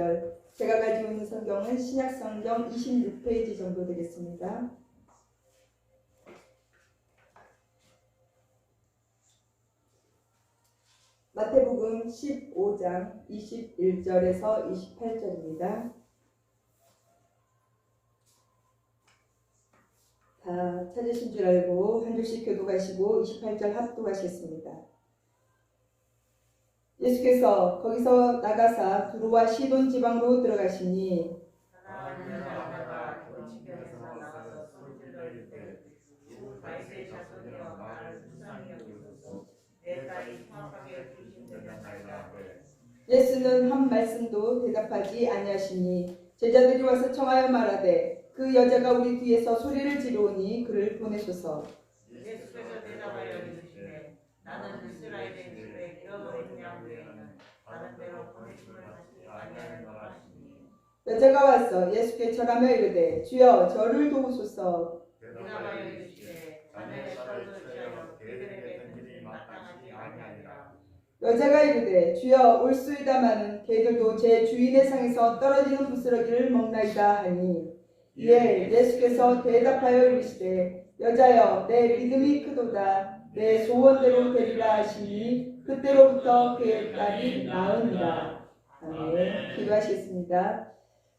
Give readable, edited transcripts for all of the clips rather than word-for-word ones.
11절. 제가 가지고 있는 성경은 신약성경 26페이지 정도 되겠습니다. 마태복음 15장 21절에서 28절입니다. 다 찾으신 줄 알고 한 줄씩 교독하시고 28절 합독하시겠습니다. 예수께서 거기서 나가사 두로와 시돈 지방으로 들어가시니 예수는 한 말씀도 대답하지 아니하시니 제자들이 와서 청하여 말하되 그 여자가 우리 뒤에서 소리를 지르오니 그를 보내소서. 예수께서 대답하여 이르시되 나는 이스라엘의 집에 잃어버린 양 외에는 다른 데로 보내심을 받지 아니하노라 하시니 여자가 와서 예수께 절하며 이르되 주여 저를 도우소서. 대답하여 이르시되 자네의 딸을 취하여 그들에게 든 일이 마땅하지 아니하니라. 여자가 이르되 주여 올수이다마는 개들도 제 주인의 상에서 떨어지는 부스러기를 먹나이다 하니 이에 예수께서 대답하여 이르시되 여자여 내 믿음이 크도다 내 소원대로 되리라 하시니 그때로부터 그의 딸이 나으니라. 아멘. 기도하시겠습니다.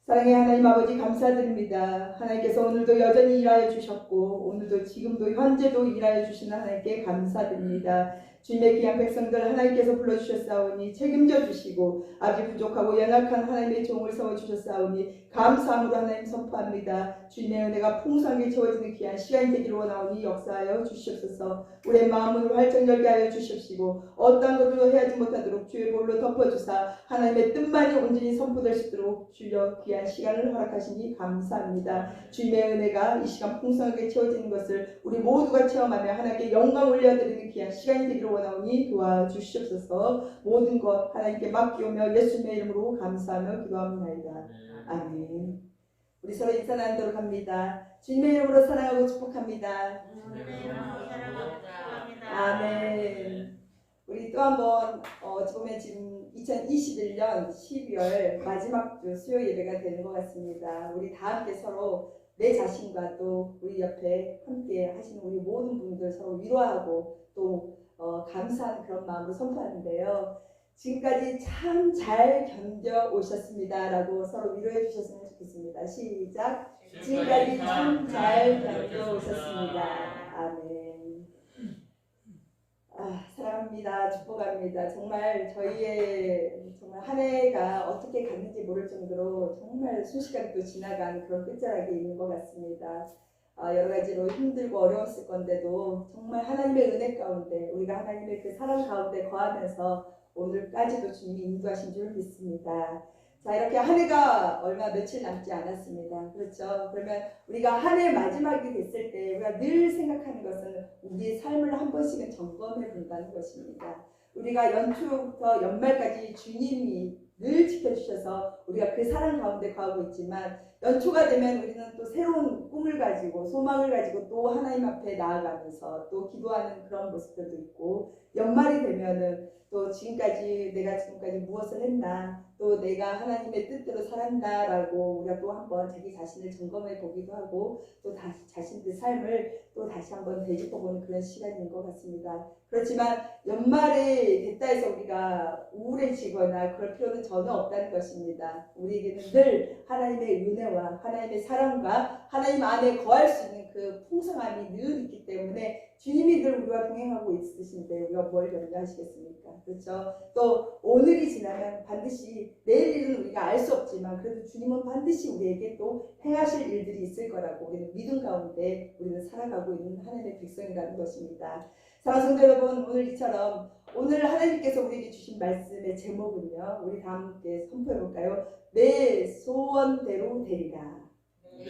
사랑의 하나님 아버지 감사드립니다. 하나님께서 오늘도 여전히 일하여 주셨고 오늘도 지금도 현재도 일하여 주시는 하나님께 감사드립니다. 주님의 귀한 백성들 하나님께서 불러주셨사오니 책임져 주시고 아주 부족하고 연약한 하나님의 종을 세워주셨사오니 감사함으로 하나님 선포합니다. 주님의 은혜가 풍성하게 채워지는 귀한 시간이 되기를 원하오니 역사하여 주시옵소서. 우리의 마음을 활짝 열게 하여 주시옵시고 어떠한 것도 해하지 못하도록 주의 볼로 덮어주사 하나님의 뜻만이 온전히 선포될 수 있도록 주여 귀한 시간을 허락하시니 감사합니다. 주님의 은혜가 이 시간 풍성하게 채워지는 것을 우리 모두가 체험하며 하나님께 영광 올려드리는 귀한 시간이 되기를 원하오니 도와주시옵소서. 모든 것 하나님께 맡기오며 예수님의 이름으로 감사하며 기도합니다. 아멘. 우리 서로 인사 나누도록 합니다. 주님의 이름으로 사랑하고 축복합니다. 아멘. 우리 또 한번 보면 지금 2021년 12월 마지막 주 수요 예배가 되는 것 같습니다. 우리 다 함께 서로 내 자신과 또 우리 옆에 함께 하시는 우리 모든 분들 서로 위로하고 또 감사한 그런 마음으로 선포하는데요. 지금까지 참 잘 견뎌 오셨습니다 라고 서로 위로해 주셨으면 좋겠습니다. 시작. 지금까지 참 잘 견뎌 오셨습니다. 아멘. 사랑합니다. 축복합니다. 정말 저희의 정말 한 해가 어떻게 갔는지 모를 정도로 정말 순식간에 또 지나간 그런 끝자락이 있는 것 같습니다. 여러 가지로 힘들고 어려웠을 건데도 정말 하나님의 은혜 가운데 우리가 하나님의 그 사랑 가운데 거하면서 오늘까지도 주님이 인도하신 줄 믿습니다. 자, 이렇게 한 해가 얼마 며칠 남지 않았습니다. 그렇죠? 그러면 우리가 한 해 마지막이 됐을 때 우리가 늘 생각하는 것은 우리의 삶을 한 번씩은 점검해 본다는 것입니다. 우리가 연초부터 연말까지 주님이 늘 지켜주셔서 우리가 그 사랑 가운데 거하고 있지만 연초가 되면 우리는 또 새로운 꿈을 가지고 소망을 가지고 또 하나님 앞에 나아가면서 또 기도하는 그런 모습들도 있고 연말이 되면은 또 내가 지금까지 무엇을 했나 또 내가 하나님의 뜻대로 살았나라고 우리가 또 한번 자기 자신을 점검해 보기도 하고 또 다시 자신의 삶을 또 다시 한번 되짚어보는 그런 시간인 것 같습니다. 그렇지만 연말이 됐다 해서 우리가 우울해지거나 그럴 필요는 전혀 없다는 것입니다. 우리에게는 늘 하나님의 은혜와 하나님의 사랑과 하나님 안에 거할 수 있는 그 풍성함이 늘 있기 때문에 주님이 늘 우리와 동행하고 있으신데 우리가 뭘 염려하시겠습니까? 그렇죠? 또 오늘이 지나면 반드시 내일 일은 우리가 알 수 없지만 그래도 주님은 반드시 우리에게 또 행하실 일들이 있을 거라고 우리는 믿음 가운데 우리는 살아가고 있는 하나님의 백성이라는 것입니다. 사랑하는 성도 여러분, 오늘 이처럼 오늘 하나님께서 우리에게 주신 말씀의 제목은요, 우리 다 함께 선포해 볼까요? 내 소원대로 되리라. 내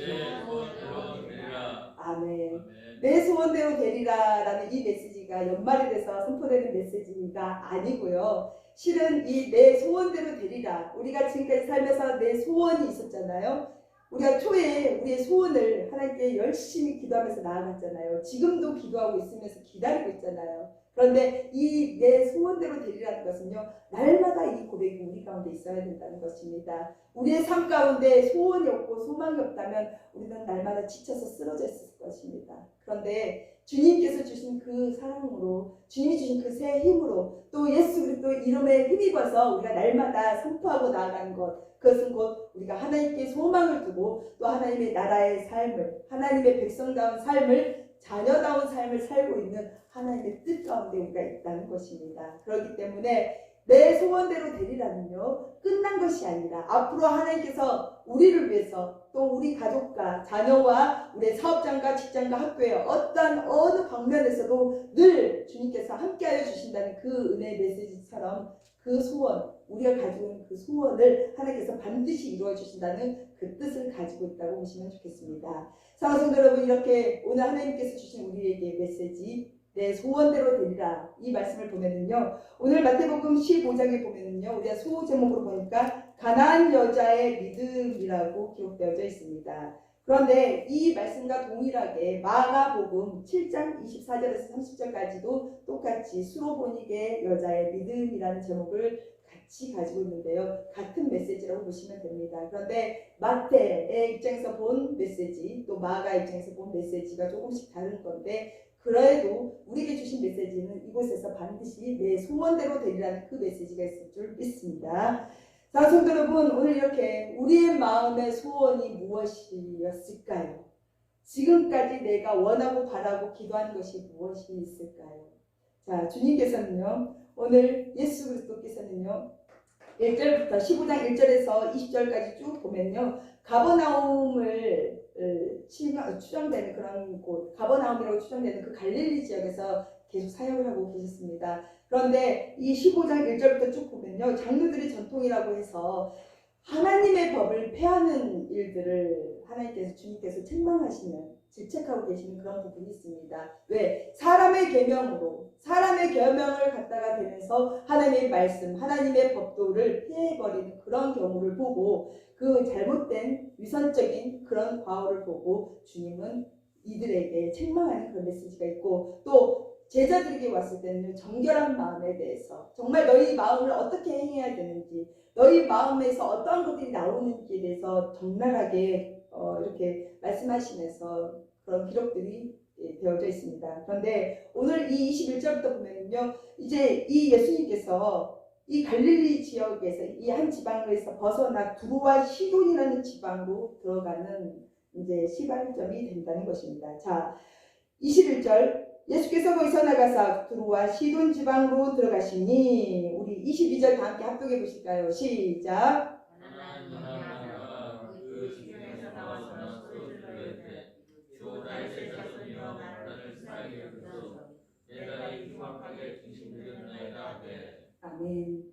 소원대로 되리라. 아멘. 내 소원대로 되리라라는 이 메시지가 연말이 돼서 선포되는 메시지가 아니고요. 실은 이 내 소원대로 되리라. 우리가 지금까지 살면서 내 소원이 있었잖아요. 우리가 초에 우리의 소원을 하나님께 열심히 기도하면서 나아갔잖아요. 지금도 기도하고 있으면서 기다리고 있잖아요. 그런데 이 내 소원대로 되리라는 것은요, 날마다 이 고백이 우리 가운데 있어야 된다는 것입니다. 우리의 삶 가운데 소원이 없고 소망이 없다면 우리는 날마다 지쳐서 쓰러져 있을 것입니다. 그런데 주님께서 주신 그 사랑으로, 주님이 주신 그 새 힘으로, 또 예수 그리스도 이름에 힘입어서 우리가 날마다 선포하고 나아가는 것, 그것은 곧 우리가 하나님께 소망을 두고 또 하나님의 나라의 삶을, 하나님의 백성다운 삶을, 자녀다운 삶을 살고 있는 하나님의 뜻 가운데 우리가 있다는 것입니다. 그렇기 때문에 내 소원대로 되리라는요, 끝난 것이 아니라 앞으로 하나님께서 우리를 위해서 또 우리 가족과 자녀와 우리 사업장과 직장과 학교에 어떠한 어느 방면에서도 늘 주님께서 함께하여 주신다는 그 은혜의 메시지처럼 그 소원, 우리가 가지고 있는 그 소원을 하나님께서 반드시 이루어 주신다는 그 뜻을 가지고 있다고 보시면 좋겠습니다. 사랑하는 성도 여러분, 이렇게 오늘 하나님께서 주신 우리에게 메시지, 내 소원대로 되리라, 이 말씀을 보면은요, 오늘 마태복음 15장에 보면은요, 우리가 소 제목으로 보니까 가나안 여자의 믿음이라고 기록되어져 있습니다. 그런데 이 말씀과 동일하게 마가복음 7장 24절에서 30절까지도 똑같이 수로보닉의 여자의 믿음이라는 제목을 같이 가지고 있는데요, 같은 메시지라고 보시면 됩니다. 그런데 마태의 입장에서 본 메시지, 또 마가 입장에서 본 메시지가 조금씩 다른 건데, 그래도 우리에게 주신 메시지는 이곳에서 반드시 내 소원대로 되리라는 그 메시지가 있을 줄 믿습니다. 자, 성도 여러분, 오늘 이렇게 우리의 마음의 소원이 무엇이었을까요? 지금까지 내가 원하고 바라고 기도한 것이 무엇이 있을까요? 자, 주님께서는요, 오늘 예수 그리스도께서는요, 1절부터 15장 1절에서 20절까지 쭉 보면요, 가버나움을 추정되는 그런 곳, 가버나움이라고 추정되는 그 갈릴리 지역에서 계속 사역을 하고 계셨습니다. 그런데 이 15장 1절부터 쭉 보면요, 장로들의 전통이라고 해서 하나님의 법을 폐하는 일들을 하나님께서, 주님께서 책망하시는, 질책하고 계시는 그런 부분이 있습니다. 왜? 사람의 계명으로, 사람의 계명을 갖다가 대면서 하나님의 말씀, 하나님의 법도를 폐해버리는 그런 경우를 보고, 그 잘못된 위선적인 그런 과오를 보고 주님은 이들에게 책망하는 그런 메시지가 있고, 또 제자들에게 왔을 때는 정결한 마음에 대해서, 정말 너희 마음을 어떻게 행해야 되는지, 너희 마음에서 어떠한 것들이 나오는지에 대해서 적나라하게 이렇게 말씀하시면서 그런 기록들이 되어져 있습니다. 그런데 오늘 이 21절부터 보면요, 이제 이 예수님께서 이 갈릴리 지역에서 이 한 지방에서 벗어나 두로와 시돈이라는 지방으로 들어가는 이제 시발점이 된다는 것입니다. 자, 21절, 예수께서 거기서 나가사 두로와 시돈 지방으로 들어가시니, 우리 22절 다 함께 합독해 보실까요? 시작. 그 시중에서 나와서 소리를 내되 주 다윗의 자손이여 나를 사하게 하소서. 내가 이 흉악하게 중심되었나이다 하되. 아멘.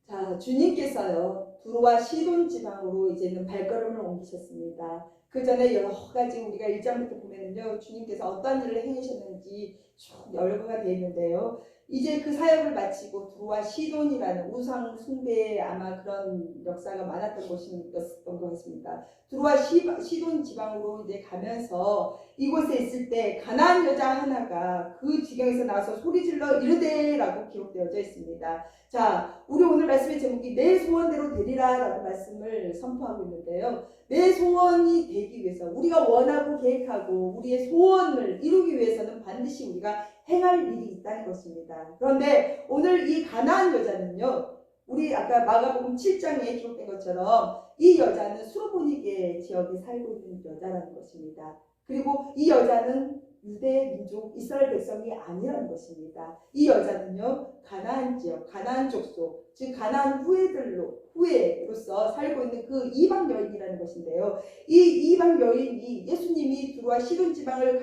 자, 주님께서요, 두로와 시돈 지방으로 이제는 발걸음을 옮기셨습니다. 그 전에 여러 가지 우리가 1장부터 보면은요, 주님께서 어떤 일을 행하셨는지 쭉 열거가 되어 있는데요, 이제 그 사역을 마치고 두로와 시돈이라는 우상 숭배의 아마 그런 역사가 많았던 곳이었던 것 같습니다. 두로와 시돈 지방으로 이제 가면서 이곳에 있을 때 가나안 여자 하나가 그 지경에서 나와서 소리질러 이르되라고 기록되어져 있습니다. 자, 우리 오늘 말씀의 제목이 내 소원대로 되리라 라고 말씀을 선포하고 있는데요, 내 소원이 되기 위해서, 우리가 원하고 계획하고 우리의 소원을 이루기 위해서는 반드시 우리가 행할 일이 있다는 것입니다. 그런데 오늘 이 가나안 여자는요, 우리 아까 마가복음 7장에 기록된 것처럼 이 여자는 수로보니게 지역에 살고 있는 여자라는 것입니다. 그리고 이 여자는 유대 민족 이스라엘 백성이 아니라는 것입니다. 이 여자는요, 가나안 지역, 가나안 족속, 즉 가나안 후예로서 살고 있는 그 이방 여인이라는 것인데요, 이 이방 여인이 예수님이 두로와 시돈 지방을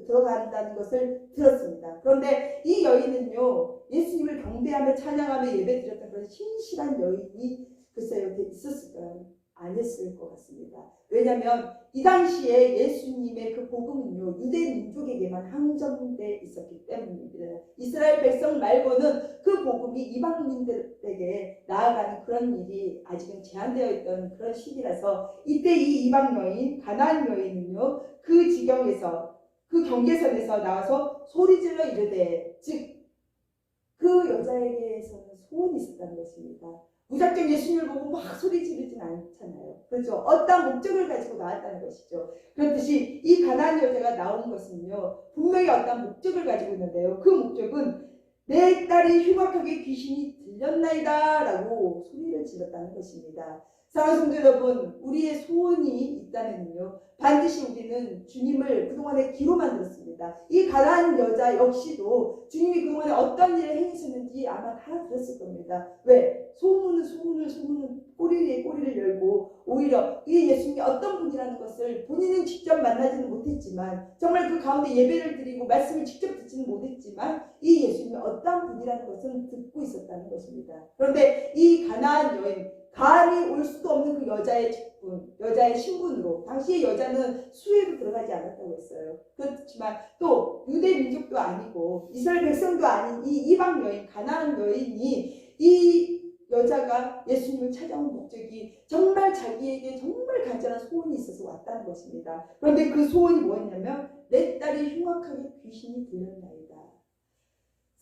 들어간다는 것을 들었습니다. 그런데 이 여인은요, 예수님을 경배하며 찬양하며 예배드렸던 그런 신실한 여인이 글쎄요 있었을까요? 아니었을 것 같습니다. 왜냐하면 이 당시에 예수님의 그 복음은요, 유대 민족에게만 한정돼 있었기 때문입니다. 이스라엘 백성 말고는 그 복음이 이방민들에게 나아가는 그런 일이 아직은 제한되어 있던 그런 시기라서, 이때 이 이방 여인, 가나안 여인은요, 그 지경에서, 그 경계선에서 나와서 소리질러 이르되, 즉 그 여자에게서는 소원이 있었다는 것입니다. 무작정 예수님을 보고 막 소리 지르진 않잖아요. 그렇죠? 어떤 목적을 가지고 나왔다는 것이죠. 그렇듯이 이 가나안 여자가 나온 것은요, 분명히 어떤 목적을 가지고 있는데요. 그 목적은 내 딸이 흉악하게 귀신이 들렸나이다 라고 소리를 질렀다는 것입니다. 사랑하는 성도 여러분, 우리의 소원이 있다면요, 반드시 우리는 주님을 그동안에 귀로만 들었습니다. 이 가나안 여자 역시도 주님이 그동안에 어떤 일을 행하셨는지 아마 다 들었을 겁니다. 왜? 소문은 꼬리 위에 꼬리를 열고 오히려 이 예수님이 어떤 분이라는 것을 본인은 직접 만나지는 못했지만, 정말 그 가운데 예배를 드리고 말씀을 직접 듣지는 못했지만 이 예수님이 어떤 분이라는 것은 듣고 있었다는 것입니다. 그런데 이 가나안 여인, 감히 올 수도 없는 그 여자의 직분, 여자의 신분으로, 당시의 여자는 수혜로 들어가지 않았다고 했어요. 그렇지만 또 유대 민족도 아니고 이스라엘 백성도 아닌 이 이방 여인, 가나안 여인이, 이 여자가 예수님을 찾아온 목적이 정말 자기에게 정말 간절한 소원이 있어서 왔다는 것입니다. 그런데 그 소원이 뭐였냐면, 내 딸이 흉악하게 귀신이 들렸나이다.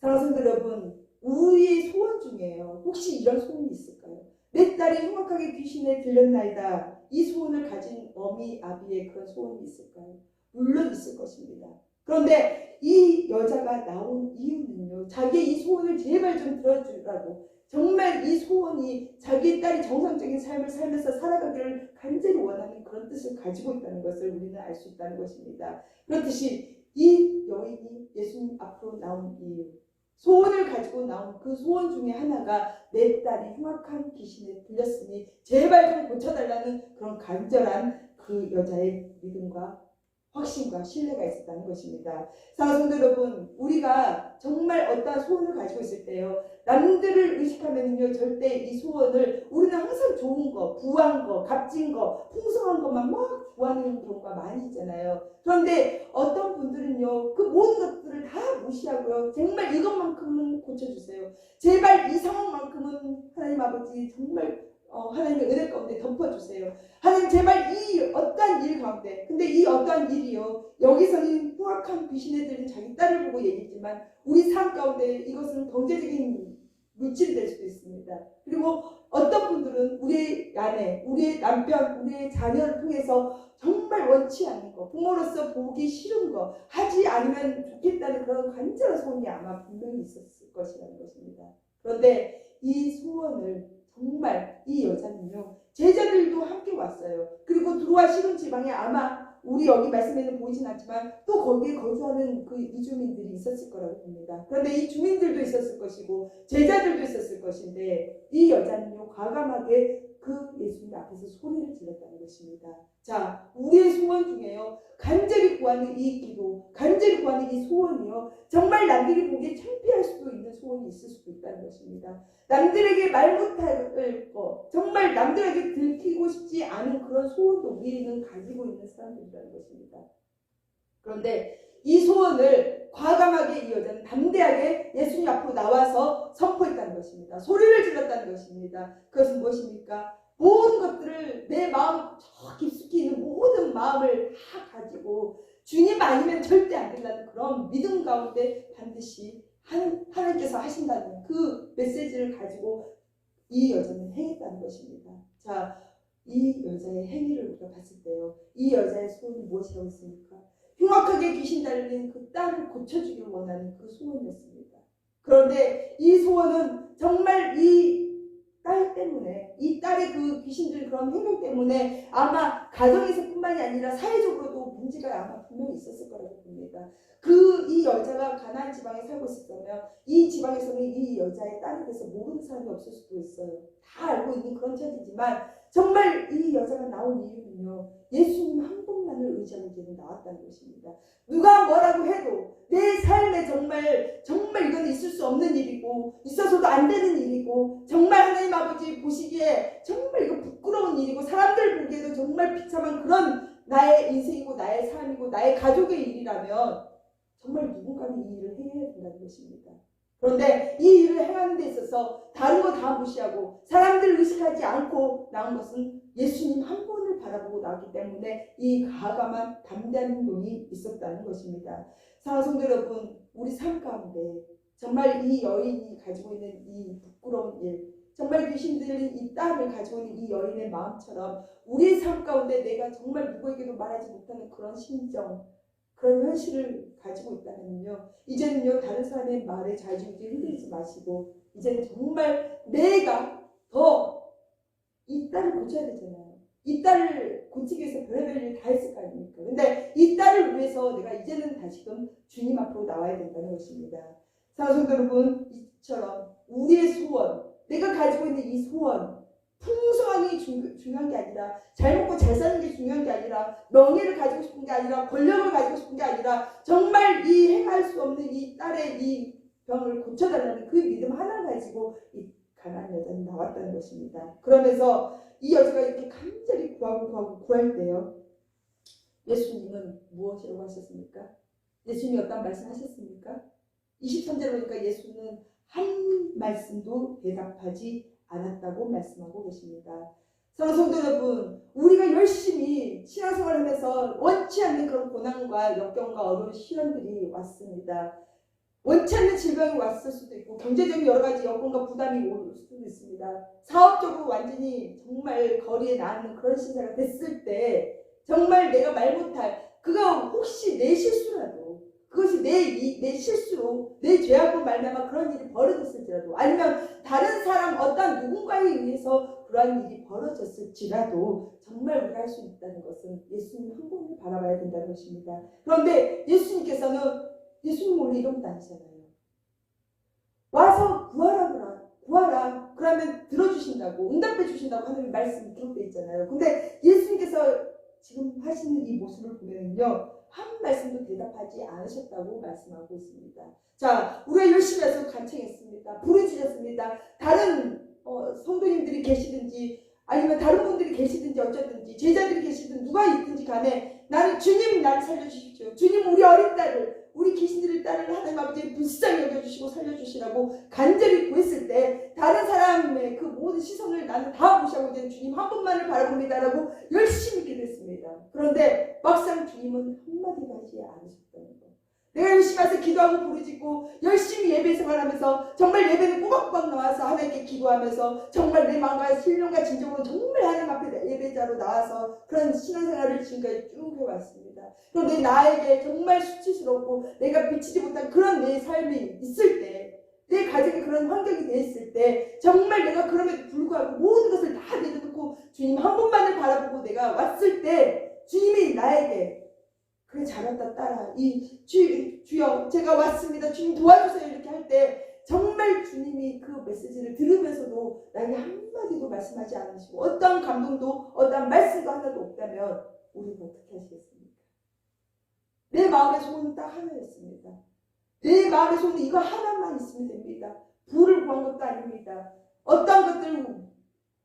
사랑하는 성도 여러분, 우리의 소원 중에요, 혹시 이런 소원이 있을까요? 내 딸이 흉악하게 귀신에 들렸나이다. 이 소원을 가진 어미 아비의 그런 소원이 있을까요? 물론 있을 것입니다. 그런데 이 여자가 나온 이유는요, 자기의 이 소원을 제발 좀 들어주라고, 정말 이 소원이 자기 딸이 정상적인 삶을 살면서 살아가기를 간절히 원하는 그런 뜻을 가지고 있다는 것을 우리는 알 수 있다는 것입니다. 그렇듯이 이 여인이 예수님 앞으로 나온 이유, 소원을 가지고 나온 그 소원 중에 하나가 내 딸이 흉악한 귀신에 들렸으니 제발 좀 고쳐달라는 그런 간절한 그 여자의 믿음과 확신과 신뢰가 있었다는 것입니다. 사랑하는 성도 여러분, 우리가 정말 어떠한 소원을 가지고 있을 때요, 남들을 의식하면요, 절대 이 소원을, 우리는 항상 좋은 거, 부한 거, 값진 거, 풍성한 것만 막 구하는 경우가 많이 있잖아요. 그런데 어떤 분들은요, 그 모든 것들을 다 무시하고요, 정말 이것만큼은 고쳐주세요, 제발 이 상황만큼은 하나님 아버지 정말 하나님의 은혜 가운데 덮어주세요, 하나님 제발 이 어떠한 일 가운데. 근데 이 어떠한 일이요, 여기서는 흉악한 귀신에 들린 자기 딸을 보고 얘기했지만 우리 삶 가운데 이것은 경제적인 물질이 될 수도 있습니다. 그리고 어떤 분들은 우리의 아내, 우리의 남편, 우리의 자녀를 통해서 정말 원치 않는 거, 부모로서 보기 싫은 거, 하지 않으면 좋겠다는 그런 간절한 소원이 아마 분명히 있었을 것이라는 것입니다. 그런데 이 소원을 정말 이 여자는요, 제자들도 함께 왔어요. 그리고 들어와 시돈 지방에 아마 우리 여기 말씀에는 보이진 않지만 또 거기에 거주하는 그 이주민들이 있었을 거라고 봅니다. 그런데 이 주민들도 있었을 것이고 제자들도 있었을 것인데, 이 여자는요, 과감하게 그 예수님 앞에서 소리를 질렀다는 것입니다. 자, 우리의 소원 중에요, 간절히 구하는 이 기도, 간절히 구하는 이 소원이요, 정말 남들이 보기에 창피할 수도 있는 소원이 있을 수도 있다는 것입니다. 남들에게 말 못할 거, 정말 남들에게 들키고 싶지 않은 그런 소원도 우리는 가지고 있는 사람들이라는 것입니다. 그런데 이 소원을 과감하게 이 여자는 담대하게 예수님 앞으로 나와서 선포했다는 것입니다. 소리를 질렀다는 것입니다. 그것은 무엇입니까? 모든 것들을, 내 마음 저 깊숙이 있는 모든 마음을 다 가지고 주님 아니면 절대 안 된다는 그런 믿음 가운데 반드시 하나님께서 하신다는 그 메시지를 가지고 이 여자는 행했다는 것입니다. 자, 이 여자의 행위를 우리가 봤을 때요, 이 여자의 소원이 무엇이라고 했습니까? 흉악하게 귀신 달린 그 딸을 고쳐주기를 원하는 그 소원이었습니다. 그런데 이 소원은 정말 이 딸 때문에, 이 딸의 그 귀신들 그런 행동 때문에 아마 가정에서뿐만이 아니라 사회적으로도 문제가 아마 분명히 있었을 거라고 봅니다. 이 여자가 가나안 지방에 살고 있었다면 이 지방에서는 이 여자의 딸에 대해서 모르는 사람이 없을 수도 있어요. 다 알고 있는 그런 처지지만 정말 이 여자가 나온 이유는요, 예수님 한 분만을 의지하고 이제는 나왔다는 것입니다. 누가 뭐라고 해도 내 삶에 정말 이건 있을 수 없는 일이고 있어서도 안 되는 일이고 정말 하나님 아버지 보시기에 정말 이거 부끄러운 일이고 사람들 보기에도 정말 비참한 그런 나의 인생이고 나의 삶이고 나의 가족의 일이라면 정말 누군가는 이 일을 해야 된다는 것입니다. 그런데 이 일을 행하는 데 있어서 다른 거 다 무시하고 사람들 의식하지 않고 나온 것은 예수님 한 분을 바라보고 나왔기 때문에 이 과감한 담대한 행동이 있었다는 것입니다. 사랑하는 성도 여러분, 우리 삶 가운데 정말 이 여인이 가지고 있는 이 부끄러운 일, 정말 귀신 들린 이 딸을 가지고 있는 이 여인의 마음처럼 우리의 삶 가운데 내가 정말 누구에게도 말하지 못하는 그런 심정, 그런 현실을 가지고 있다면요, 이제는요 다른 사람의 말에 좌지우지 흔들리지 마시고 이제는 정말 내가 더 이 딸을 고쳐야 되잖아요. 이 딸을 고치기 위해서 별의별 일을 다 했을 거 아닙니까? 근데 이 딸을 위해서 내가 이제는 다시금 주님 앞으로 나와야 된다는 것입니다. 사랑하는 성도 여러분, 이처럼 우리의 소원, 내가 가지고 있는 이 소원, 풍성함이 중요한 게 아니라, 잘 먹고 잘 사는 게 중요한 게 아니라, 명예를 가지고 싶은 게 아니라, 권력을 가지고 싶은 게 아니라, 정말 이 행할 수 없는 이 딸의 이 병을 고쳐달라는 그 믿음 하나를 가지고 이 가난한 여자는 나왔다는 것입니다. 그러면서 이 여자가 이렇게 간절히 구할 때요, 예수님은 무엇이라고 하셨습니까? 예수님이 어떤 말씀 하셨습니까? 23절에 보니까 예수는 한 말씀도 대답하지 않았다고 말씀하고 계십니다. 사랑하는 성도 여러분, 우리가 열심히 신앙생활을 하면서 원치 않는 그런 고난과 역경과 어려운 시련들이 왔습니다. 원치 않는 질병이 왔을 수도 있고 경제적인 여러 가지 여건과 부담이 올 수도 있습니다. 사업적으로 완전히 정말 거리에 나앉는 그런 신세가 됐을 때 정말 내가 말 못할, 그거 혹시 내 실수라도, 그것이 내 실수로 내 죄악으로 말미암아 그런 일이 벌어졌을지라도, 아니면 다른 사람 어떤 누군가에 의해서 그러한 일이 벌어졌을지라도 정말 우리가 할 수 있다는 것은 예수님 한 분을 바라봐야 된다는 것입니다. 그런데 예수님께서는 예수님 원래 이런 분 아니잖아요. 와서 구하라. 그러면 들어주신다고, 응답해 주신다고 하는 말씀이 기록되어 있잖아요. 근데 예수님께서 지금 하시는 이 모습을 보면요, 한 말씀도 대답하지 않으셨다고 말씀하고 있습니다. 자, 우리가 열심히 해서 간청했습니다. 부르짖었습니다. 다른 성도님들이 계시든지 아니면 다른 분들이 계시든지 어쩌든지 제자들이 계시든 누가 있든지 간에 나는 주님 나를 살려주십시오. 주님 우리 어린 딸을, 우리 귀신들의 딸을 하나님 아버지 불쌍히 여겨주시고 살려주시라고 간절히 구했을 때 다른 사람의 그 모든 시선을 나는 다 무시하고 이제 주님 한 분만을 바라봅니다라고 열심히 기도했습니다. 그런데 막상 주님은 한마디도 하지 않으셨다는 거. 내가 열심히 와서 기도하고 부르짖고 열심히 예배 생활하면서 정말 예배는 꼬박꼬박 나와서 하나님께 기도하면서 정말 내 마음과 신령과 진정으로 정말 하나님 앞에 예배자로 나와서 그런 신앙생활을 지금까지 쭉 해왔습니다. 그런데 나에게 정말 수치스럽고 내가 비치지 못한 그런 내 삶이 있을 때, 내 가정에 그런 환경이 돼 있을 때 정말 내가 그럼에도 불구하고 모든 것을 다 내려놓고 주님 한 분만을 바라보고 내가 왔을 때 주님이 나에게 그래 잘한다 딸아, 주여 제가 왔습니다, 주님 도와주세요 이렇게 할 때 정말 주님이 그 메시지를 들으면서도 나에게 한마디도 말씀하지 않으시고 어떤 감동도 어떤 말씀도 하나도 없다면 우리는 어떻게 하시겠습니까? 내 마음의 소원은 딱 하나였습니다. 내 마음의 소원은 이거 하나만 있으면 됩니다. 부를 구한 것도 아닙니다. 어떤 것들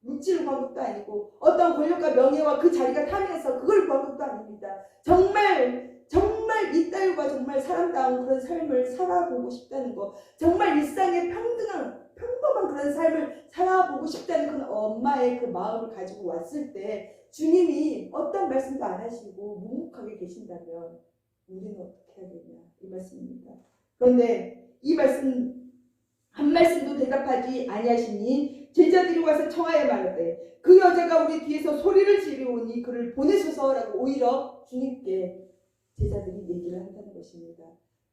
물질을 구한 것도 아니고 어떤 권력과 명예와 그 자리가 타면서 그걸 구한 것도 아닙니다. 정말 이 딸과 정말 사람다운 그런 삶을 살아보고 싶다는 것, 정말 일상의 평범한 그런 삶을 살아보고 싶다는 그런 엄마의 그 마음을 가지고 왔을 때 주님이 어떤 말씀도 안 하시고 묵묵하게 계신다면 우리는 어떻게 해야 되냐 이 말씀입니다. 그런데 이 말씀 한 말씀도 대답하지 아니하시니 제자들이 와서 청하여 말하되 그 여자가 우리 뒤에서 소리를 지르오니 그를 보내소서라고 오히려 주님께 제자들이 얘기를 한다는 것입니다.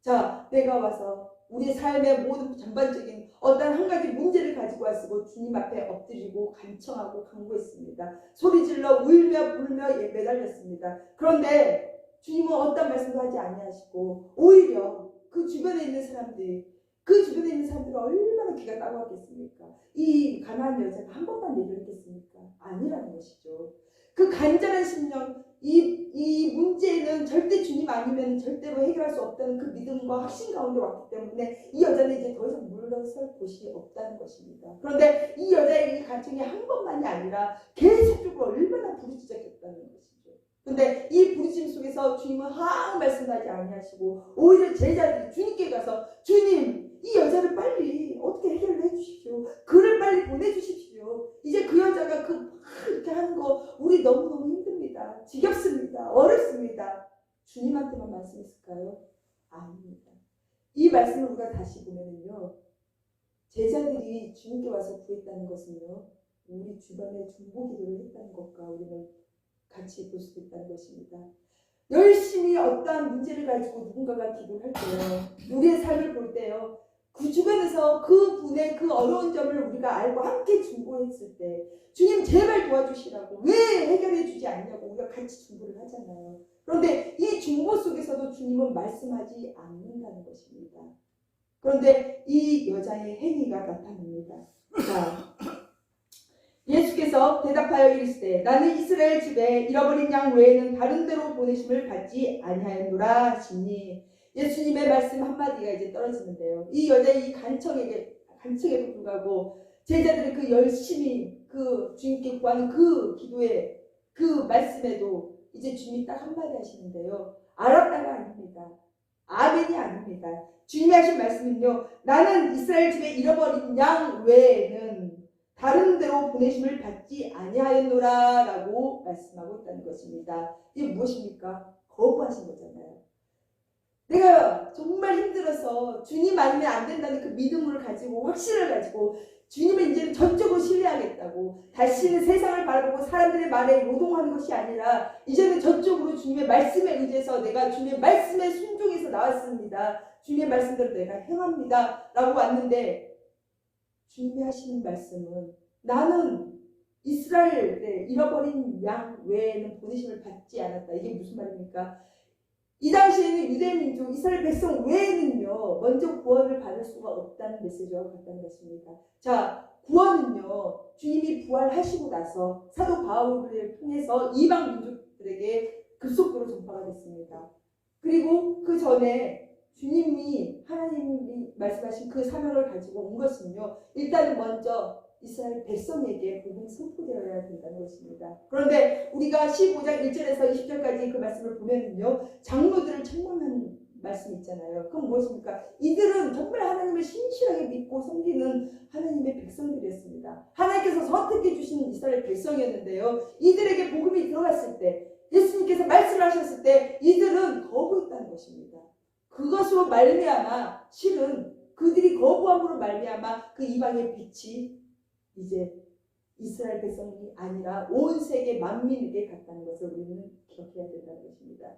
자, 내가 와서 우리 삶의 모든 전반적인 어떤 한 가지 문제를 가지고 왔고 주님 앞에 엎드리고 간청하고 간구했습니다. 소리질러 울며 불며 매달렸습니다. 그런데 주님은 어떤 말씀도 하지 아니하시고 오히려 그 주변에 있는 사람들이 얼마나 귀가 따가웠겠습니까? 이 가난한 여자가 한 번만 얘기를 했겠습니까? 아니라는 것이죠. 그 간절한 심령, 이 문제는 절대 주님 아니면 절대로 해결할 수 없다는 그 믿음과 확신 가운데 왔기 때문에 이 여자는 이제 더 이상 물러설 곳이 없다는 것입니다. 그런데 이 여자의 이 간청이 한 번만이 아니라 계속적으로 얼마나 부르짖었겠다는 것이죠. 그런데 이 부르짖음 속에서 주님은 아무 말씀하지 아니하시고 오히려 제자들이 주님께 가서 주님 이 여자를 빨리 어떻게 해결을 해주십시오. 그를 빨리 보내주십시오. 이제 그 여자가 이렇게 하는 거 우리 너무너무 힘듭니다. 지겹습니다. 어렵습니다. 주님한테만 말씀했을까요? 아닙니다. 이 말씀을 우리가 다시 보면은요, 제자들이 주님께 와서 구했다는 것은요, 우리 주변에 중보 기도를 했다는 것과 우리는 같이 볼 수도 있다는 것입니다. 열심히 어떠한 문제를 가지고 누군가가 기도를 할 때요, 우리의 삶을 볼 때요, 그 주변에서 그 분의 그 어려운 점을 우리가 알고 함께 중보했을 때 주님 제발 도와주시라고, 왜 해결해 주지 않냐고 우리가 같이 중보를 하잖아요. 그런데 이 중보 속에서도 주님은 말씀하지 않는다는 것입니다. 그런데 이 여자의 행위가 나타납니다. 자, 예수께서 대답하여 이르시되 나는 이스라엘 집에 잃어버린 양 외에는 다른 데로 보내심을 받지 아니하였노라 하시니, 예수님의 말씀 한마디가 이제 떨어지는데요. 이 여자의 이 간청에도 불구하고 제자들의 그 열심히 그 주님께 구하는 그 기도에, 그 말씀에도 이제 주님이 딱 한마디 하시는데요. 알았다가 아닙니다. 아멘이 아닙니다. 주님이 하신 말씀은요, 나는 이스라엘 집에 잃어버린 양 외에는 다른 데로 보내심을 받지 아니하였노라 라고 말씀하고 있다는 것입니다. 이게 무엇입니까? 거부하신 거잖아요. 내가 정말 힘들어서 주님 아니면 안 된다는 그 믿음을 가지고, 확신을 가지고 주님을 이제는 전적으로 신뢰하겠다고, 다시는 세상을 바라보고 사람들의 말에 요동하는 것이 아니라 이제는 전적으로 주님의 말씀에 의지해서 내가 주님의 말씀에 순종해서 나왔습니다. 주님의 말씀대로 내가 행합니다 라고 왔는데, 주님이 하시는 말씀은 나는 이스라엘에 잃어버린 양 외에는 보내심을 받지 않았다. 이게 무슨 말입니까? 이 당시에는 유대민족, 이스라엘 백성 외에는요, 먼저 구원을 받을 수가 없다는 메시지와 같다는 것입니다. 자, 구원은요, 주님이 부활하시고 나서 사도 바울을 통해서 이방 민족들에게 급속도로 전파가 됐습니다. 그리고 그 전에 주님이, 하나님이 말씀하신 그 사명을 가지고 온 것은요, 일단은 먼저 이스라엘 백성에게 복음이 선포되어야 된다는 것입니다. 그런데 우리가 15장 1절에서 20절까지 그 말씀을 보면요, 장로들을 책망하는 말씀이 있잖아요. 그건 무엇입니까? 이들은 정말 하나님을 신실하게 믿고 섬기는 하나님의 백성들이었습니다. 하나님께서 선택해 주신 이스라엘 백성이었는데요, 이들에게 복음이 들어갔을 때, 예수님께서 말씀을 하셨을 때 이들은 거부했다는 것입니다. 그것으로 말미암아, 실은 그들이 거부함으로 말미암아 그 이방의 빛이 이제 이스라엘 백성이 아니라 온 세계 만민에게 갔다는 것을 우리는 기억해야 된다는 것입니다.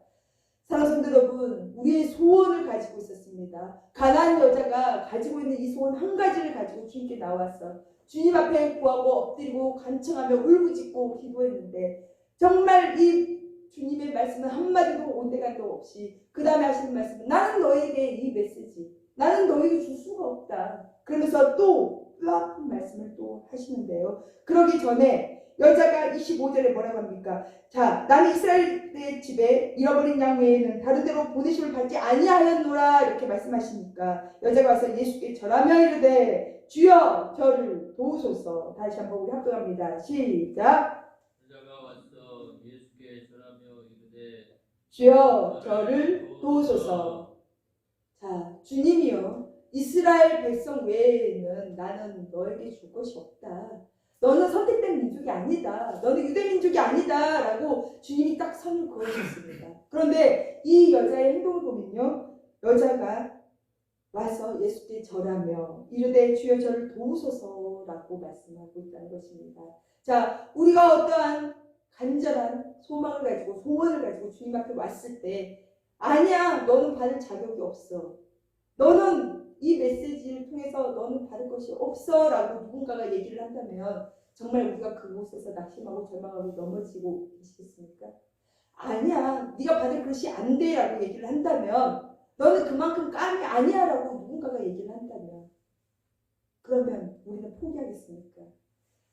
사랑하는 성도 여러분, 우리의 소원을 가지고 있었습니다. 가나안 여자가 가지고 있는 이 소원 한 가지를 가지고 주님께 나와서 주님 앞에 구하고 엎드리고 간청하며 울부짖고 기도했는데, 정말 이 주님의 말씀은 한마디도 온데간도 없이 그 다음에 하시는 말씀은 나는 너에게 이 메시지, 나는 너에게 줄 수가 없다. 그러면서 또 아픈 말씀을 또 하시는데요. 그러기 전에 여자가 25절에 뭐라고 합니까? 자, 나는 이스라엘의 집에 잃어버린 양 외에는 다른 데로 보내심을 받지 아니하였노라 이렇게 말씀하시니까 여자가 와서 예수께 절하며 이르되 주여 저를 도우소서. 다시 한번 우리 합독합니다. 시작. 여자가 와서 예수께 절하며 이르되 주여 저를 도우소서. 자, 주님이요, 이스라엘 백성 외에는 나는 너에게 줄 것이 없다. 너는 선택된 민족이 아니다. 너는 유대민족이 아니다. 라고 주님이 딱 선을 그어주셨습니다. 그런데 이 여자의 행동을 보면요, 여자가 와서 예수께 절하며 이르되 주여 저를 도우소서라고 말씀하고 있다는 것입니다. 자, 우리가 어떠한 간절한 소망을 가지고 소원을 가지고 주님 앞에 왔을 때, 아니야, 너는 받을 자격이 없어. 너는 이 메시지를 통해서 너는 받을 것이 없어 라고 누군가가 얘기를 한다면 정말 우리가 그곳에서 낙심하고 절망하고 넘어지고 계시겠습니까? 아니야, 네가 받을 것이 안 돼 라고 얘기를 한다면, 너는 그만큼 깜이 아니야 라고 누군가가 얘기를 한다면, 그러면 우리는 포기하겠습니까?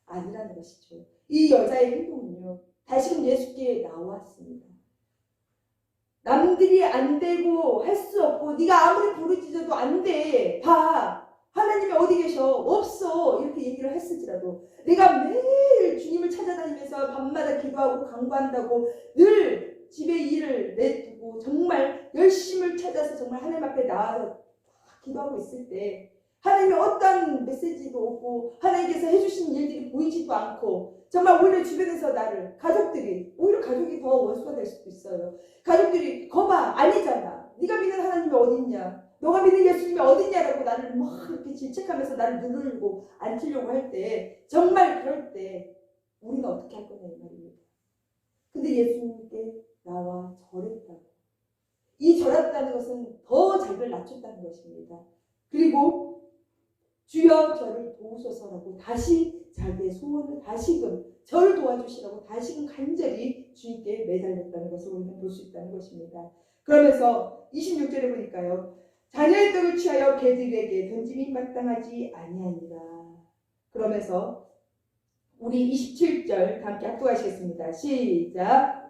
아니라는 것이죠. 이 여자의 행동은요, 다시금 예수께 나왔습니다. 남들이 안 되고 할 수 없고 네가 아무리 부르짖어도 안 돼. 봐, 하나님이 어디 계셔? 없어. 이렇게 얘기를 했을지라도, 내가 매일 주님을 찾아다니면서 밤마다 기도하고 간구한다고 늘 집에 일을 내두고 정말 열심을 찾아서 정말 하나님 앞에 나와서 기도하고 있을 때 하나님의 어떤 메시지도 없고 하나님께서 해주신 일들이 보이지도 않고, 정말 오히려 주변에서 나를, 가족들이, 오히려 가족이 더 원수가 될 수도 있어요. 가족들이 거봐, 아니잖아, 네가 믿는 하나님이 어딨냐, 너가 믿는 예수님이 어딨냐라고 나를 막 이렇게 질책하면서 나를 누르고 앉히려고 할 때, 정말 그럴 때 우리가 어떻게 할 거냐 이 말입니다. 근데 예수님께 나와 절했다고. 이 절했다는 것은 더 자기를 낮췄다는 것입니다. 그리고 주여 저를 도우소서라고 다시 자기의 소원을 다시금 저를 도와주시라고 다시금 간절히 주님께 매달렸다는 것을 우리는 볼 수 있다는 것입니다. 그러면서 26절에 보니까요. 자녀의 떡을 취하여 개들에게 던짐이 마땅하지 아니하니라. 그러면서 우리 27절 함께 합독하시겠습니다. 시작.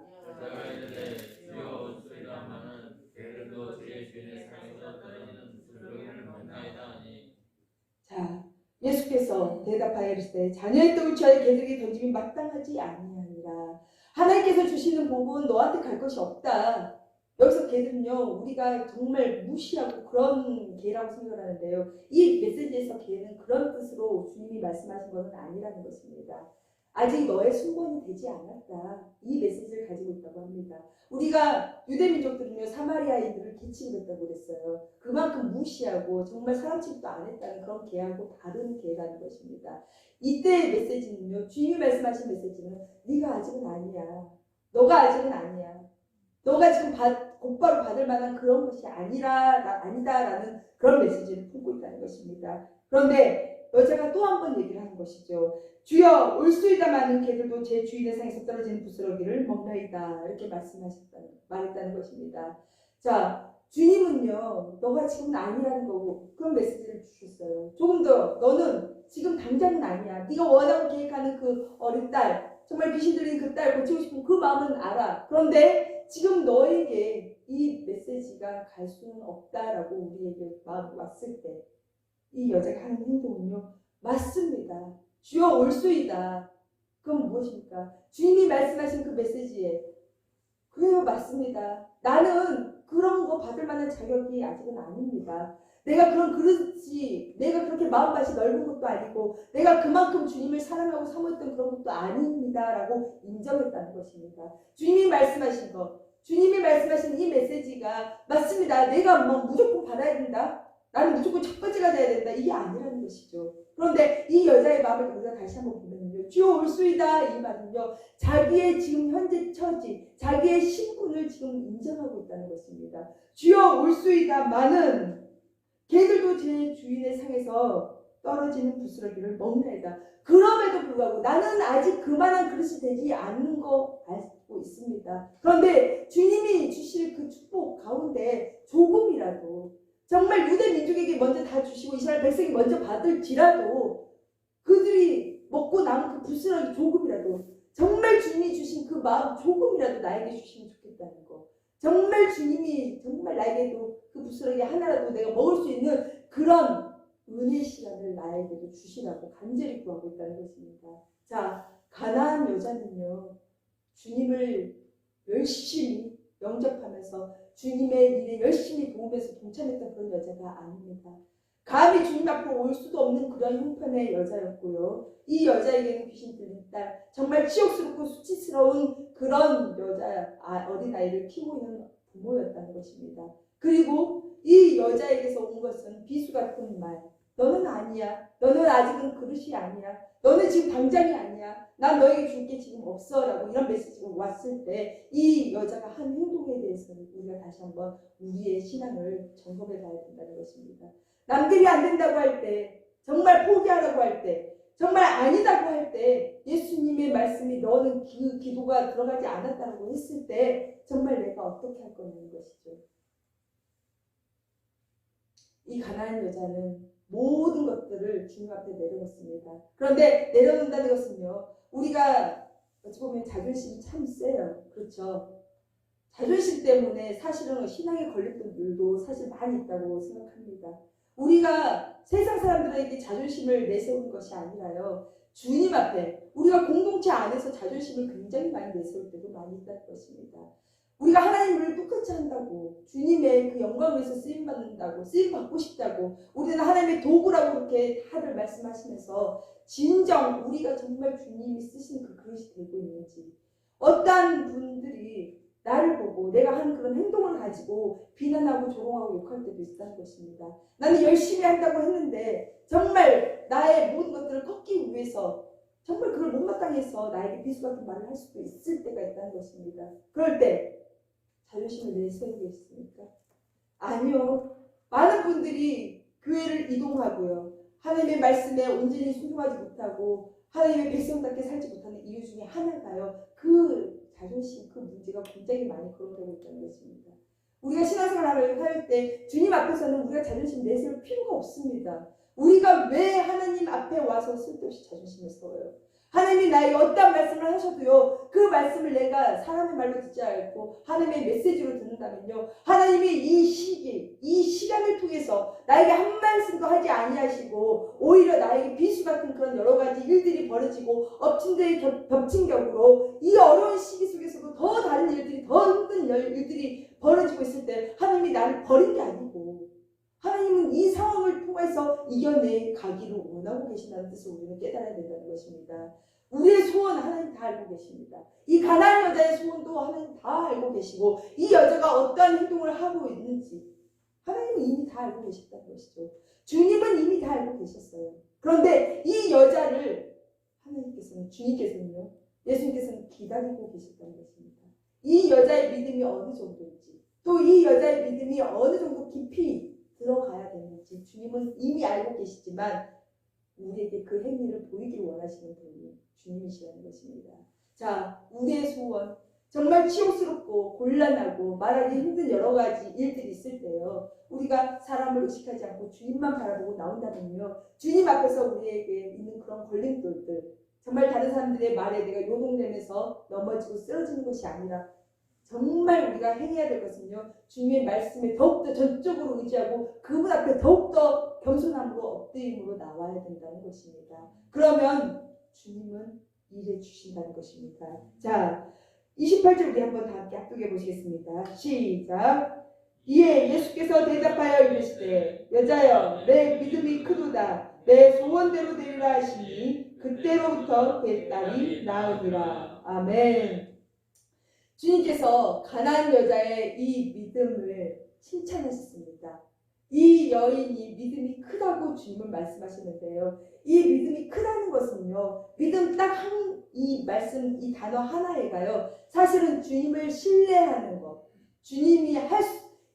자, 예수께서 대답하여 이르시되 자녀의 떡을 취하여 개들에게 던짐이 마땅하지 아니하니라. 하나님께서 주시는 복은 너한테 갈 것이 없다. 여기서 개는요, 우리가 정말 무시하고 그런 개라고 생각을 하는데요. 이 메시지에서 개는 그런 뜻으로 주님이 말씀하신 것은 아니라는 것입니다. 아직 너의 순번이 되지 않았다. 이 메시지를 가지고 있다고 합니다. 우리가 유대민족들은요, 사마리아인들을 개취급했다고 그랬어요. 그만큼 무시하고 정말 사람 취급도 안 했다는 그런 개하고 다른 개라는 것입니다. 이때의 메시지는요, 주님이 말씀하신 메시지는 네가 아직은 아니야. 너가 아직은 아니야. 너가 지금 곧바로 받을 만한 그런 것이 아니다라는 그런 메시지를 품고 있다는 것입니다. 그런데 여자가 또 한 번 얘기를 하는 것이죠. 주여 올수이다마는 개들도 제 주인의 상에서 떨어지는 부스러기를 먹나이다. 이렇게 말했다는 것입니다. 자, 주님은요, 너가 지금은 아니라는 거고 그런 메시지를 주셨어요. 조금 더 너는 지금 당장은 아니야. 네가 원하고 계획하는 그 어린 딸, 정말 귀신 들린 그 딸 고치고 싶은 그 마음은 알아. 그런데 지금 너에게 이 메시지가 갈 수는 없다라고 우리에게 마음이 왔을 때 이 여자가 하는 행동은요, 맞습니다. 주여 올수이다. 그건 무엇입니까? 주님이 말씀하신 그 메시지에 그래요, 맞습니다. 나는 그런 거 받을 만한 자격이 아직은 아닙니다. 내가 그런 그릇이, 내가 그렇게 마음밭이 넓은 것도 아니고 내가 그만큼 주님을 사랑하고 사모했던 그런 것도 아닙니다 라고 인정했다는 것입니다. 주님이 말씀하신 것, 주님이 말씀하신 이 메시지가 맞습니다. 내가 막 무조건 받아야 된다, 나는 무조건 첫 번째가 돼야 된다, 이게 아니라는 것이죠. 그런데 이 여자의 마음을 우리가 다시 한번 보면요, 주여 올수이다 이 말은요, 자기의 지금 현재 처지, 자기의 신분을 지금 인정하고 있다는 것입니다. 주여 올수이다마는 개들도 제 주인의 상에서 떨어지는 부스러기를 먹나이다. 그럼에도 불구하고 나는 아직 그만한 그릇이 되지 않는 거 알고 있습니다. 그런데 주님이 주실 그 축복 가운데 조금이라도, 정말 유대 민족에게 먼저 다 주시고 이스라엘 백성이 먼저 받을지라도 그들이 먹고 남은 그 부스러기 조금이라도, 정말 주님이 주신 그 마음 조금이라도 나에게 주시면 좋겠다는 거. 정말 주님이 정말 나에게도 그 부스러기 하나라도 내가 먹을 수 있는 그런 은혜 시간을 나에게도 주시라고 간절히 구하고 있다는 것입니다. 자, 가나안 여자는요, 주님을 열심히 영접하면서 주님의 일에 열심히 도우면서 동참했던 그런 여자가 아닙니다. 감히 주님 앞으로 올 수도 없는 그런 형편의 여자였고요. 이 여자에게는 귀신 들린 딸, 정말 치욕스럽고 수치스러운 그런 어린아이를 키우고 있는 부모였다는 것입니다. 그리고 이 여자에게서 온 것은 비수 같은 말, 너는 아니야, 너는 아직은 그릇이 아니야, 너는 지금 당장이 아니야, 난 너에게 줄 게 지금 없어 라고 이런 메시지가 왔을 때 이 여자가 한 행동에 대해서는 우리가 다시 한번 우리의 신앙을 점검해 봐야 된다는 것입니다. 남들이 안 된다고 할 때, 정말 포기하라고 할 때, 정말 아니다고 할 때, 예수님의 말씀이 너는 그 기도가 들어가지 않았다고 했을 때 정말 내가 어떻게 할 거냐는 것이죠. 이 가나안 여자는 모든 것들을 주님 앞에 내려놓습니다. 그런데 내려놓는다는 것은요, 우리가 어찌 보면 자존심이 참 세요. 그렇죠? 자존심 때문에 사실은 신앙에 걸렸던 일도 사실 많이 있다고 생각합니다. 우리가 세상 사람들에게 자존심을 내세우는 것이 아니라요, 주님 앞에, 우리가 공동체 안에서 자존심을 굉장히 많이 내세울 때도 많이 있다는 것입니다. 우리가 하나님을 똑같이 한다고, 주님의 그 영광을 위해서 쓰임받는다고, 쓰임받고 싶다고, 우리는 하나님의 도구라고 그렇게 다들 말씀하시면서 진정 우리가 정말 주님이 쓰시는 그 그릇이 되고 있는지, 어떠한 분들이 나를 보고 내가 하는 그런 행동을 가지고 비난하고 조롱하고 욕할 때도 있다는 것입니다. 나는 열심히 한다고 했는데 정말 나의 모든 것들을 꺾기 위해서 정말 그걸 못마땅히 해서 나에게 비수 같은 말을 할 수도 있을 때가 있다는 것입니다. 그럴 때 자존심을 내세우고 있습니까? 아니요. 많은 분들이 교회를 이동하고요. 하나님의 말씀에 온전히 순종하지 못하고 하나님의 백성답게 살지 못하는 이유 중에 하나가요. 그 자존심, 그 문제가 굉장히 많이 거론되고 있다는 것입니다. 우리가 신앙생활을 할 때 주님 앞에서는 우리가 자존심 내세울 필요가 없습니다. 우리가 왜 하나님 앞에 와서 쓸데없이 자존심을 세워요? 하나님이 나에게 어떤 말씀을 하셔도요, 그 말씀을 내가 사람의 말로 듣지 않고 하나님의 메시지로 듣는다면요, 하나님이 이 시기, 이 시간을 통해서 나에게 한 말씀도 하지 아니하시고 오히려 나에게 비수 같은 그런 여러 가지 일들이 벌어지고 엎친 데 겹친 격으로 이 어려운 시기 속에서도 더 다른 일들이, 더 힘든 일들이 벌어지고 있을 때 하나님이 나를 버린 게 아니고 하나님은 이 상황을 통해서 이겨내 가기를 원하고 계신다는 뜻을 우리는 깨달아야 된다는 것입니다. 우리의 소원 하나님 다 알고 계십니다. 이 가나안 여자의 소원도 하나님 다 알고 계시고 이 여자가 어떠한 행동을 하고 있는지 하나님은 이미 다 알고 계셨다는 것이죠. 주님은 이미 다 알고 계셨어요. 그런데 이 여자를 하나님께서는, 주님께서는요, 예수님께서는 기다리고 계셨다는 것입니다. 이 여자의 믿음이 어느 정도인지, 또 이 여자의 믿음이 어느 정도 깊이 들어가야 되는지 주님은 이미 알고 계시지만 우리에게 그 행위를 보이길 원하시는 분이 주님이시라는 것입니다. 자, 우리의 소원, 정말 치욕스럽고 곤란하고 말하기 힘든 여러 가지 일들이 있을 때요, 우리가 사람을 의식하지 않고 주님만 바라보고 나온다면요, 주님 앞에서 우리에게 있는 그런 걸림돌들, 정말 다른 사람들의 말에 내가 요동내면서 넘어지고 쓰러지는 것이 아니라 정말 우리가 행해야 될 것은요, 주님의 말씀에 더욱더 전적으로 의지하고 그분 앞에 더욱더 겸손함으로 엎드림으로 나와야 된다는 것입니다. 그러면 주님은 일해 주신다는 것입니다. 자, 28절 우리 한번 다 함께 합독해 보시겠습니다. 시작. 이에 예수께서 대답하여 이르시되 여자여 내 믿음이 크도다. 내 소원대로 되리라 하시니 그때로부터 그 딸이 나으니라. 아멘. 주님께서 가나안 여자의 이 믿음을 칭찬하셨습니다. 이 여인이 믿음이 크다고 주님은 말씀하시는데요. 이 믿음이 크다는 것은요, 믿음 딱 이 말씀, 이 단어 하나에가요, 사실은 주님을 신뢰하는 것, 주님이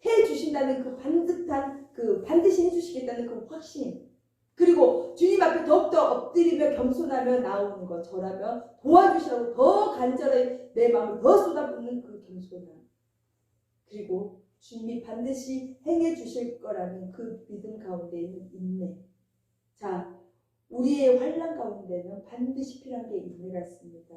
해주신다는 그 반듯한, 반드시 해주시겠다는 그 확신, 그리고 주님 앞에 더욱더 엎드리며 겸손하며 나오는 것, 저라면 도와주시라고 더 간절히 내 마음을 더 쏟아붓는 그 겸손함, 그리고 주님이 반드시 행해 주실 거라는 그 믿음 가운데 있는 인내. 자, 우리의 환난 가운데는 반드시 필요한 게 인내가 있습니다.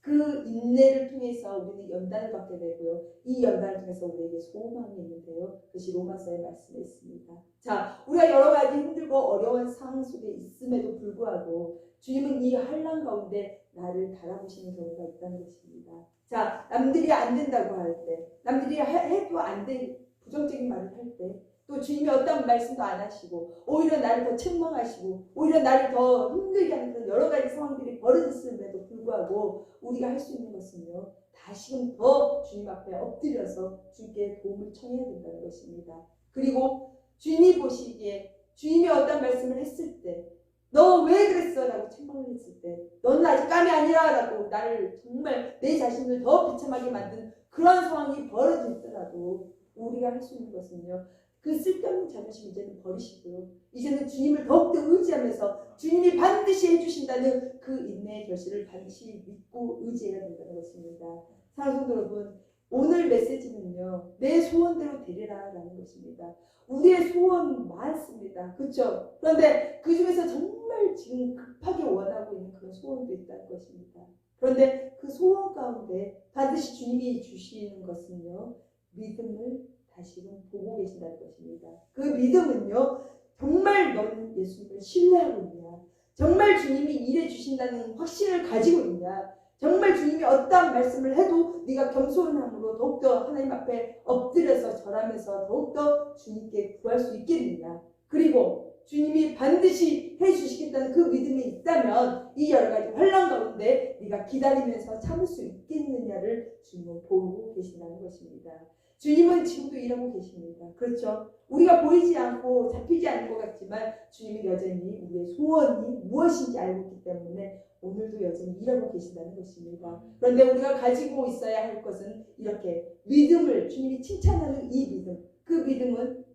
그 인내를 통해서 우리는 연단을 받게 되고요. 이 연단을 통해서 우리에게 소망이 있는데요. 그것이 로마서의 말씀에 있습니다. 자, 우리가 여러 가지 힘들고 어려운 상황 속에 있음에도 불구하고 주님은 이 환난 가운데 나를 바라보시는 경우가 있다는 것입니다. 자, 남들이 안 된다고 할 때, 남들이 해도 안 된 부정적인 말을 할 때, 또 주님이 어떤 말씀도 안 하시고 오히려 나를 더 책망하시고 오히려 나를 더 힘들게 하는 그런 여러 가지 상황들이 벌어졌음에도 불구하고 우리가 할 수 있는 것은요, 다시금 더 주님 앞에 엎드려서 주님께 도움을 청해야 된다는 것입니다. 그리고 주님이 보시기에 주님이 어떤 말씀을 했을 때, 너 왜 그랬어? 라고 책망을 했을 때, 너는 아직 깜이 아니라 라고 나를 정말 내 자신을 더 비참하게 만든 그런 상황이 벌어졌더라도 우리가 할 수 있는 것은요, 그 쓸데없는 자존심 이제는 버리시고요, 이제는 주님을 더욱더 의지하면서 주님이 반드시 해주신다는 그 인내의 결실을 반드시 믿고 의지해야 된다는 것입니다. 사랑하는 성도 여러분, 오늘 메시지는요, 내 소원대로 되리라 라는 것입니다. 우리의 소원 많습니다. 그렇죠? 그런데 그 중에서 정말 지금 급하게 원하고 있는 그런 소원도 있다는 것입니다. 그런데 그 소원 가운데 반드시 주님이 주시는 것은요, 믿음을 다시금 보고 계신다는 것입니다. 그 믿음은요, 정말 너는 예수님을 신뢰하고 있냐, 정말 주님이 일해 주신다는 확신을 가지고 있냐, 정말 주님이 어떠한 말씀을 해도 네가 겸손함으로 더욱더 하나님 앞에 엎드려서 절하면서 더욱더 주님께 구할 수 있겠느냐, 그리고 주님이 반드시 해주시겠다는 그 믿음이 있다면 이 여러 가지 환난 가운데 네가 기다리면서 참을 수 있겠느냐를 주님은 보고 계신다는 것입니다. 주님은 지금도 일하고 계십니다. 그렇죠? 우리가 보이지 않고 잡히지 않는 것 같지만 주님은 여전히 우리의 소원이 무엇인지 알고 있기 때문에 오늘도 여전히 일하고 계신다는 것입니다. 그런데 우리가 가지고 있어야 할 것은 이렇게 믿음을, 주님이 칭찬하는 이 믿음, 그 믿음은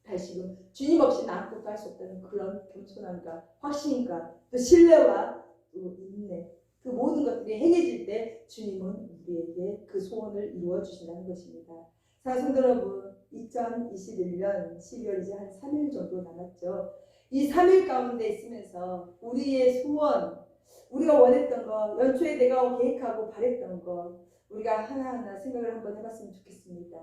다시금 주님 없이는 아무것도 할 수 없다는 그런 겸손함과 확신과 또 신뢰와 또 인내, 그 모든 것들이 행해질 때 주님은 우리에게 그 소원을 이루어 주신다는 것입니다. 사랑하는 성도 여러분, 2021년 12월 이제 한 3일 정도 남았죠. 이 3일 가운데 있으면서 우리의 소원, 우리가 원했던 거, 연초에 내가 계획하고 바랬던 거 우리가 하나하나 생각을 한번 해봤으면 좋겠습니다.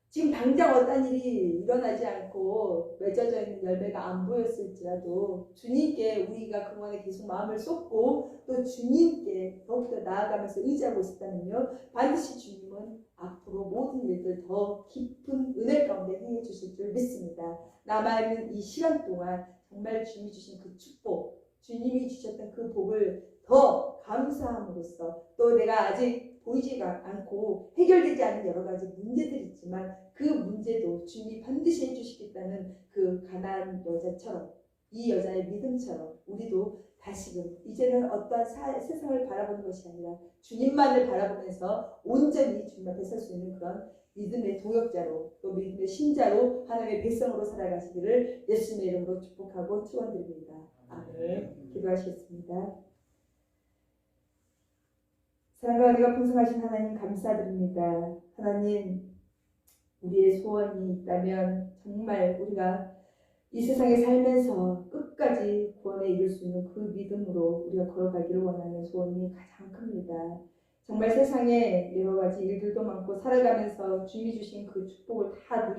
지금 당장 어떤 일이 일어나지 않고 맺어져 있는 열매가 안 보였을지라도 주님께 우리가 그동안에 계속 마음을 쏟고 또 주님께 더욱더 나아가면서 의지하고 있었다면요, 반드시 주님은 앞으로 모든 일들 더 깊은 은혜 가운데 행해 주실 줄 믿습니다. 남아있는 이 시간 동안 정말 주님이 주신 그 축복, 주님이 주셨던 그 복을 더 감사함으로써 또 내가 아직 보이지가 않고 해결되지 않은 여러 가지 문제들이 있지만 그 문제도 주님이 반드시 해주시겠다는 그 가나안 여자처럼, 이 여자의 믿음처럼 우리도 다시금 이제는 어떠한 세상을 바라보는 것이 아니라 주님만을 바라보면서 온전히 주님 앞에 설 수 있는 그런 믿음의 동역자로 또 믿음의 신자로 하나님의 백성으로 살아가시기를 예수님의 이름으로 축복하고 축원드립니다. 아멘. 기도하시겠습니다. 사랑과 은혜가 풍성하신 하나님 감사드립니다. 하나님, 우리의 소원이 있다면 정말 우리가 이 세상에 살면서 끝까지 구원에 이룰 수 있는 그 믿음으로 우리가 걸어가기를 원하는 소원이 가장 큽니다. 정말 세상에 여러 가지 일들도 많고 살아가면서 주님이 주신 그 축복을 다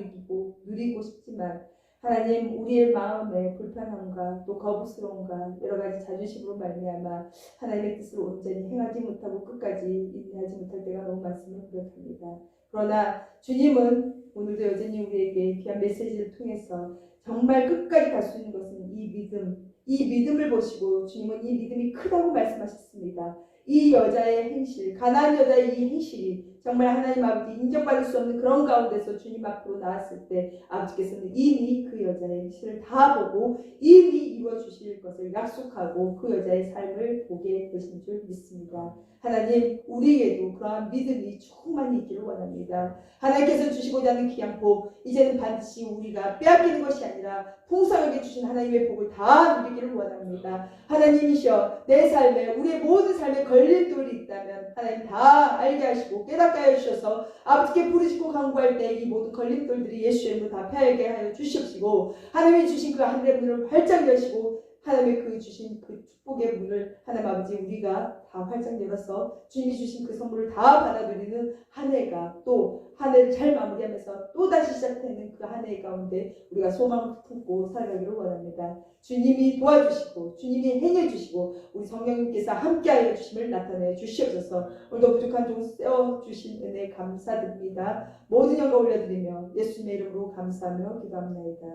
누리고 싶지만 하나님, 우리의 마음의 불편함과 또 거부스러움과 여러 가지 자존심으로 말미암아 하나님의 뜻을 온전히 행하지 못하고 끝까지 인내하지 못할 때가 너무 많음을 고백합니다. 그러나 주님은 오늘도 여전히 우리에게 귀한 메시지를 통해서 정말 끝까지 갈 수 있는 것은 이 믿음, 이 믿음을 보시고 주님은 이 믿음이 크다고 말씀하셨습니다. 이 여자의 행실, 가나안 여자의 이 행실이 정말 하나님 아버지 인정받을 수 없는 그런 가운데서 주님 앞으로 나왔을 때 아버지께서는 이미 그 여자의 행실을 다 보고 이미 이루어주실 것을 약속하고 그 여자의 삶을 보게 되신 줄 믿습니다. 하나님, 우리에게도 그러한 믿음이 충만히 있기를 원합니다. 하나님께서 주시고자 하는 귀한 복, 이제는 반드시 우리가 빼앗기는 것이 아니라 풍성하게 주신 하나님의 복을 다 누리기를 원합니다. 하나님이셔 내 삶에, 우리의 모든 삶에 걸림돌이 있다면 하나님 다 알게 하시고 깨닫게 하여 주셔서 아버지께 부르시고 간구할 때 이 모든 걸림돌들이 예수의 이름으로 다 펴게 하여 주시옵시고, 하나님이 주신 그 하늘의 문을 활짝 여시고 하나님의 그 주신 그 축복의 문을 하나님 아버지 우리가 다 활짝 열어서 주님이 주신 그 선물을 다 받아들이는 한 해가, 또 한 해를 잘 마무리하면서 또 다시 시작되는 그 한 해 가운데 우리가 소망을 품고 살아가기를 원합니다. 주님이 도와주시고 주님이 행해 주시고 우리 성령님께서 함께하여 주심을 나타내 주시옵소서. 오늘도 부족한 종 세워주신 은혜 감사드립니다. 모든 영광 올려드리며 예수님의 이름으로 감사하며 기도합니다.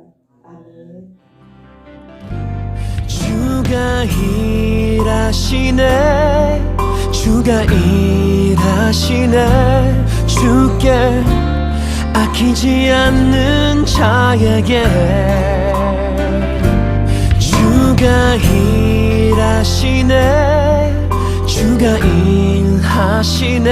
아멘. 주가 일하시네, 주가 일하시네. 주께 아끼지 않는 자에게 주가 일하시네, 주가 일하시네.